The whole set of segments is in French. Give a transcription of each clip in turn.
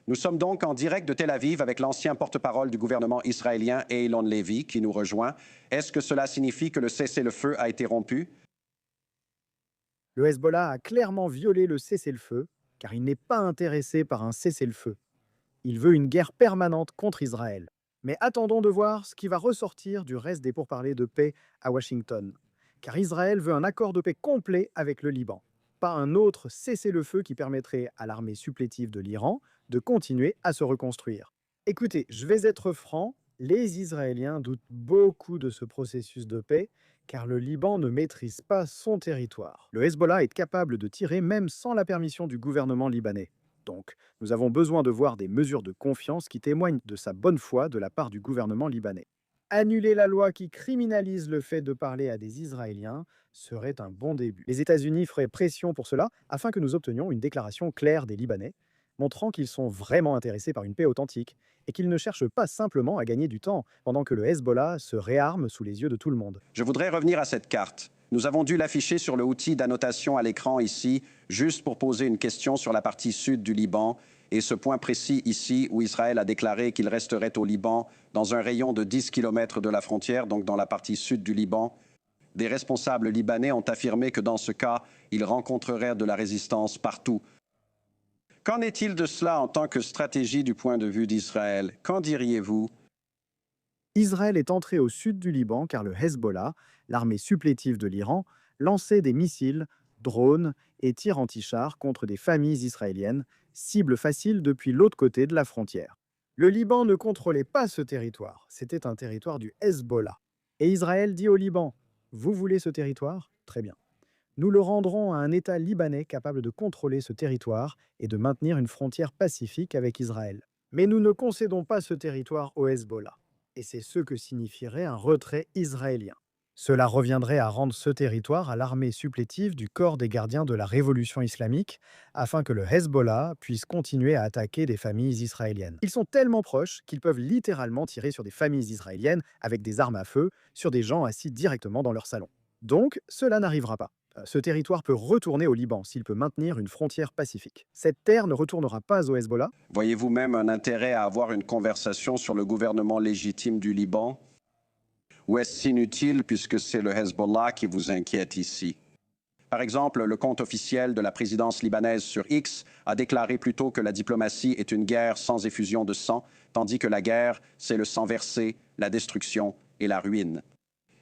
Nous sommes donc en direct de Tel Aviv avec l'ancien porte-parole du gouvernement israélien, Eylon Levy, qui nous rejoint. Est-ce que cela signifie que le cessez-le-feu a été rompu? Le Hezbollah a clairement violé le cessez-le-feu, car il n'est pas intéressé par un cessez-le-feu. Il veut une guerre permanente contre Israël. Mais attendons de voir ce qui va ressortir du reste des pourparlers de paix à Washington. Car Israël veut un accord de paix complet avec le Liban, pas un autre cessez-le-feu qui permettrait à l'armée supplétive de l'Iran de continuer à se reconstruire. Écoutez, je vais être franc, les Israéliens doutent beaucoup de ce processus de paix, car le Liban ne maîtrise pas son territoire. Le Hezbollah est capable de tirer même sans la permission du gouvernement libanais. Donc, nous avons besoin de voir des mesures de confiance qui témoignent de sa bonne foi de la part du gouvernement libanais. Annuler la loi qui criminalise le fait de parler à des Israéliens serait un bon début. Les États-Unis feraient pression pour cela afin que nous obtenions une déclaration claire des Libanais, montrant qu'ils sont vraiment intéressés par une paix authentique et qu'ils ne cherchent pas simplement à gagner du temps pendant que le Hezbollah se réarme sous les yeux de tout le monde. Je voudrais revenir à cette carte. Nous avons dû l'afficher sur le outil d'annotation à l'écran ici, juste pour poser une question sur la partie sud du Liban et ce point précis ici où Israël a déclaré qu'il resterait au Liban dans un rayon de 10 kilomètres de la frontière, donc dans la partie sud du Liban. Des responsables libanais ont affirmé que dans ce cas, ils rencontreraient de la résistance partout. Qu'en est-il de cela en tant que stratégie du point de vue d'Israël? Qu'en diriez-vous? Israël est entré au sud du Liban car le Hezbollah, l'armée supplétive de l'Iran, lançait des missiles, drones et tirs anti-chars contre des familles israéliennes, cible facile depuis l'autre côté de la frontière. Le Liban ne contrôlait pas ce territoire, c'était un territoire du Hezbollah. Et Israël dit au Liban, vous voulez ce territoire? Très bien. Nous le rendrons à un État libanais capable de contrôler ce territoire et de maintenir une frontière pacifique avec Israël. Mais nous ne concédons pas ce territoire au Hezbollah. Et c'est ce que signifierait un retrait israélien. Cela reviendrait à rendre ce territoire à l'armée supplétive du corps des gardiens de la révolution islamique, afin que le Hezbollah puisse continuer à attaquer des familles israéliennes. Ils sont tellement proches qu'ils peuvent littéralement tirer sur des familles israéliennes avec des armes à feu, sur des gens assis directement dans leur salon. Donc, cela n'arrivera pas. Ce territoire peut retourner au Liban s'il peut maintenir une frontière pacifique. Cette terre ne retournera pas au Hezbollah. Voyez-vous même un intérêt à avoir une conversation sur le gouvernement légitime du Liban? Ou est-ce inutile puisque c'est le Hezbollah qui vous inquiète ici? Par exemple, le compte officiel de la présidence libanaise sur X a déclaré plutôt que la diplomatie est une guerre sans effusion de sang, tandis que la guerre, c'est le sang versé, la destruction et la ruine.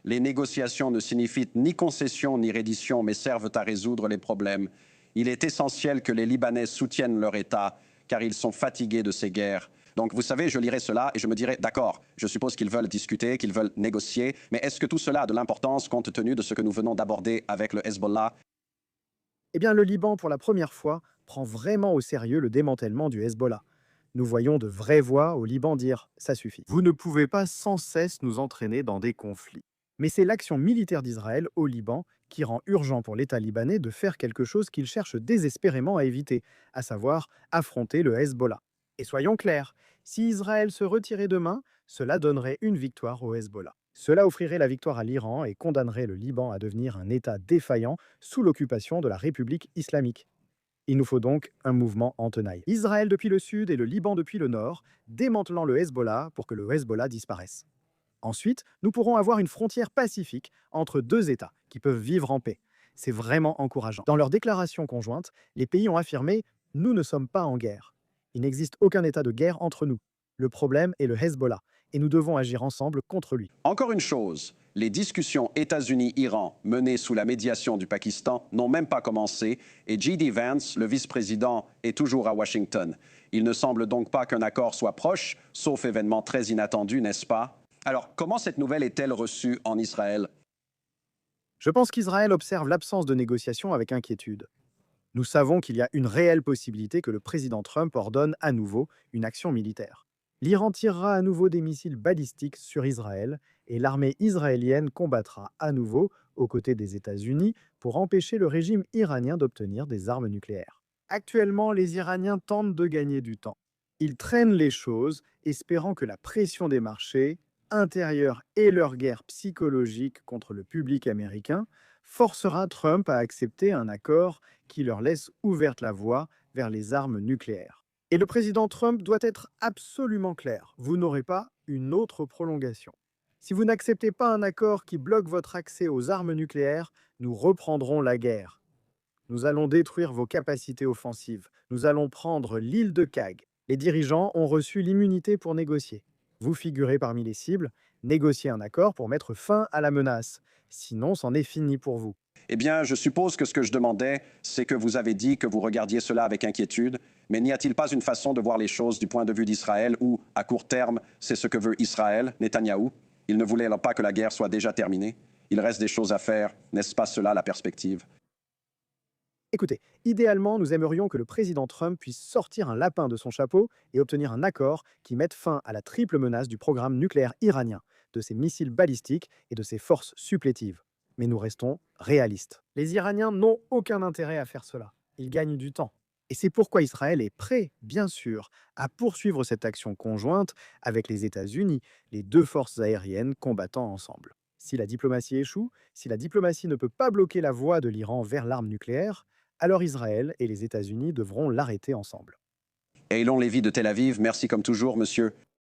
Les négociations ne signifient ni concession ni reddition, mais servent à résoudre les problèmes. Il est essentiel que les Libanais soutiennent leur État, car ils sont fatigués de ces guerres. Donc, vous savez, je lirai cela et je me dirai, d'accord, je suppose qu'ils veulent discuter, qu'ils veulent négocier, mais est-ce que tout cela a de l'importance compte tenu de ce que nous venons d'aborder avec le Hezbollah? Eh bien, le Liban, pour la première fois, prend vraiment au sérieux le démantèlement du Hezbollah. Nous voyons de vraies voix au Liban dire ⁇ ça suffit ⁇ Vous ne pouvez pas sans cesse nous entraîner dans des conflits. Mais c'est l'action militaire d'Israël au Liban qui rend urgent pour l'État libanais de faire quelque chose qu'il cherche désespérément à éviter, à savoir affronter le Hezbollah. Et soyons clairs, si Israël se retirait demain, cela donnerait une victoire au Hezbollah. Cela offrirait la victoire à l'Iran et condamnerait le Liban à devenir un État défaillant sous l'occupation de la République islamique. Il nous faut donc un mouvement en tenaille. Israël depuis le sud et le Liban depuis le nord, démantelant le Hezbollah pour que le Hezbollah disparaisse. Ensuite, nous pourrons avoir une frontière pacifique entre deux États qui peuvent vivre en paix. C'est vraiment encourageant. Dans leur déclaration conjointe, les pays ont affirmé ⁇ Nous ne sommes pas en guerre. Il n'existe aucun état de guerre entre nous. Le problème est le Hezbollah, et nous devons agir ensemble contre lui. ⁇ Encore une chose, les discussions États-Unis-Iran menées sous la médiation du Pakistan n'ont même pas commencé et J.D. Vance, le vice-président, est toujours à Washington. Il ne semble donc pas qu'un accord soit proche, sauf événement très inattendu, n'est-ce pas? Alors, comment cette nouvelle est-elle reçue en Israël? Je pense qu'Israël observe l'absence de négociations avec inquiétude. Nous savons qu'il y a une réelle possibilité que le président Trump ordonne à nouveau une action militaire. L'Iran tirera à nouveau des missiles balistiques sur Israël et l'armée israélienne combattra à nouveau aux côtés des États-Unis pour empêcher le régime iranien d'obtenir des armes nucléaires. Actuellement, les Iraniens tentent de gagner du temps. Ils traînent les choses, espérant que la pression des marchés, intérieurs et leur guerre psychologique contre le public américain forcera Trump à accepter un accord qui leur laisse ouverte la voie vers les armes nucléaires. Et le président Trump doit être absolument clair. Vous n'aurez pas une autre prolongation. Si vous n'acceptez pas un accord qui bloque votre accès aux armes nucléaires, nous reprendrons la guerre. Nous allons détruire vos capacités offensives. Nous allons prendre l'île de Kag. Les dirigeants ont reçu l'immunité pour négocier. Vous figurez parmi les cibles. Négociez un accord pour mettre fin à la menace. Sinon, c'en est fini pour vous. Eh bien, je suppose que ce que je demandais, c'est que vous avez dit que vous regardiez cela avec inquiétude, mais n'y a-t-il pas une façon de voir les choses du point de vue d'Israël où, à court terme, c'est ce que veut Israël, Netanyahou? Il ne voulait pas que la guerre soit déjà terminée. Il reste des choses à faire. N'est-ce pas cela la perspective? Écoutez, idéalement, nous aimerions que le président Trump puisse sortir un lapin de son chapeau et obtenir un accord qui mette fin à la triple menace du programme nucléaire iranien, de ses missiles balistiques et de ses forces supplétives. Mais nous restons réalistes. Les Iraniens n'ont aucun intérêt à faire cela. Ils gagnent du temps. Et c'est pourquoi Israël est prêt, bien sûr, à poursuivre cette action conjointe avec les États-Unis, les deux forces aériennes combattant ensemble. Si la diplomatie échoue, si la diplomatie ne peut pas bloquer la voie de l'Iran vers l'arme nucléaire, alors Israël et les États-Unis devront l'arrêter ensemble. Eylon Lévy de Tel Aviv, merci comme toujours, monsieur.